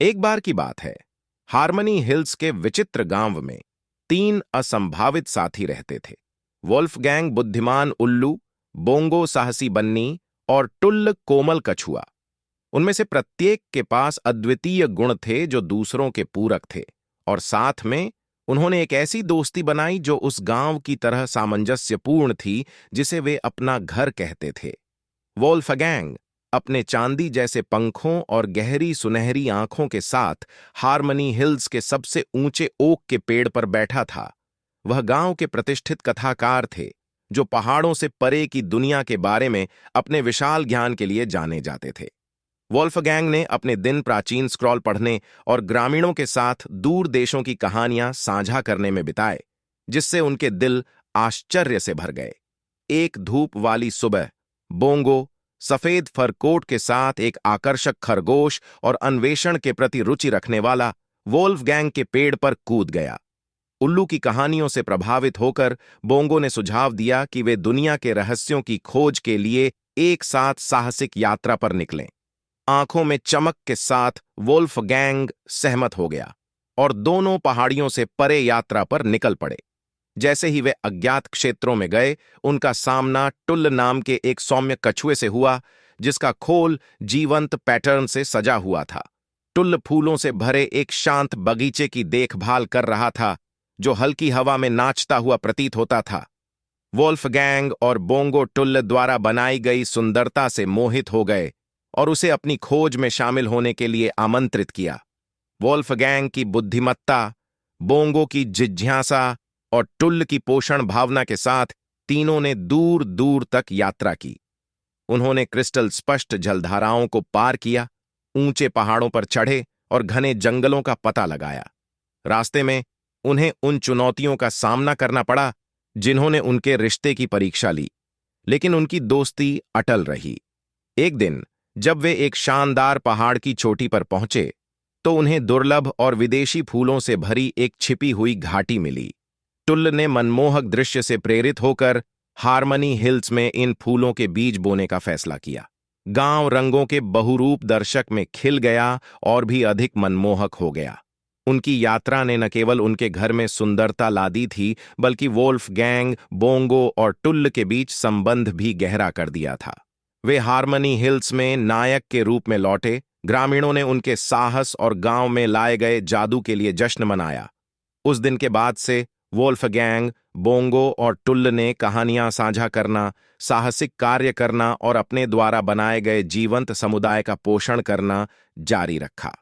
एक बार की बात है, हार्मनी हिल्स के विचित्र गांव में तीन असंभावित साथी रहते थे। वोल्फगैंग बुद्धिमान उल्लू, बोंगो साहसी बन्नी और टुल्ल कोमल कछुआ। उनमें से प्रत्येक के पास अद्वितीय गुण थे जो दूसरों के पूरक थे, और साथ में उन्होंने एक ऐसी दोस्ती बनाई जो उस गांव की तरह सामंजस्यपूर्ण थी जिसे वे अपना घर कहते थे। वोल्फगैंग अपने चांदी जैसे पंखों और गहरी सुनहरी आंखों के साथ हार्मनी हिल्स के सबसे ऊंचे ओक के पेड़ पर बैठा था। वह गांव के प्रतिष्ठित कथाकार थे, जो पहाड़ों से परे की दुनिया के बारे में अपने विशाल ज्ञान के लिए जाने जाते थे। वोल्फगैंग ने अपने दिन प्राचीन स्क्रॉल पढ़ने और ग्रामीणों के साथ दूर देशों की कहानियां साझा करने में बिताए, जिससे उनके दिल आश्चर्य से भर गए। एक धूप वाली सुबह बोंगो, सफेद फर कोट के साथ एक आकर्षक खरगोश और अन्वेषण के प्रति रुचि रखने वाला, वोल्फगैंग के पेड़ पर कूद गया। उल्लू की कहानियों से प्रभावित होकर बोंगो ने सुझाव दिया कि वे दुनिया के रहस्यों की खोज के लिए एक साथ साहसिक यात्रा पर निकलें। आंखों में चमक के साथ वोल्फगैंग सहमत हो गया और दोनों पहाड़ियों से परे यात्रा पर निकल पड़े। जैसे ही वे अज्ञात क्षेत्रों में गए, उनका सामना टुल्ल नाम के एक सौम्य कछुए से हुआ, जिसका खोल जीवंत पैटर्न से सजा हुआ था। टुल्ल फूलों से भरे एक शांत बगीचे की देखभाल कर रहा था, जो हल्की हवा में नाचता हुआ प्रतीत होता था। वोल्फगैंग और बोंगो टुल्ल द्वारा बनाई गई सुंदरता से मोहित हो गए और उसे अपनी खोज में शामिल होने के लिए आमंत्रित किया। वोल्फगैंग की बुद्धिमत्ता, बोंगो की जिज्ञासा और टुल्ल की पोषण भावना के साथ तीनों ने दूर दूर तक यात्रा की। उन्होंने क्रिस्टल स्पष्ट जलधाराओं को पार किया, ऊंचे पहाड़ों पर चढ़े और घने जंगलों का पता लगाया। रास्ते में उन्हें उन चुनौतियों का सामना करना पड़ा जिन्होंने उनके रिश्ते की परीक्षा ली, लेकिन उनकी दोस्ती अटल रही। एक दिन जब वे एक शानदार पहाड़ की चोटी पर पहुंचे, तो उन्हें दुर्लभ और विदेशी फूलों से भरी एक छिपी हुई घाटी मिली। टुल्ल ने मनमोहक दृश्य से प्रेरित होकर हार्मनी हिल्स में इन फूलों के बीज बोने का फैसला किया। गांव रंगों के बहुरूप दर्शक में खिल गया और भी अधिक मनमोहक हो गया। उनकी यात्रा ने न केवल उनके घर में सुंदरता ला दी थी, बल्कि वोल्फगैंग, बोंगो और टुल्ल के बीच संबंध भी गहरा कर दिया था। वे हार्मनी हिल्स में नायक के रूप में लौटे। ग्रामीणों ने उनके साहस और गांव में लाए गए जादू के लिए जश्न मनाया। उस दिन के बाद से वोल्फगैंग, बोंगो और टुल्ल ने कहानियां साझा करना, साहसिक कार्य करना और अपने द्वारा बनाए गए जीवंत समुदाय का पोषण करना जारी रखा।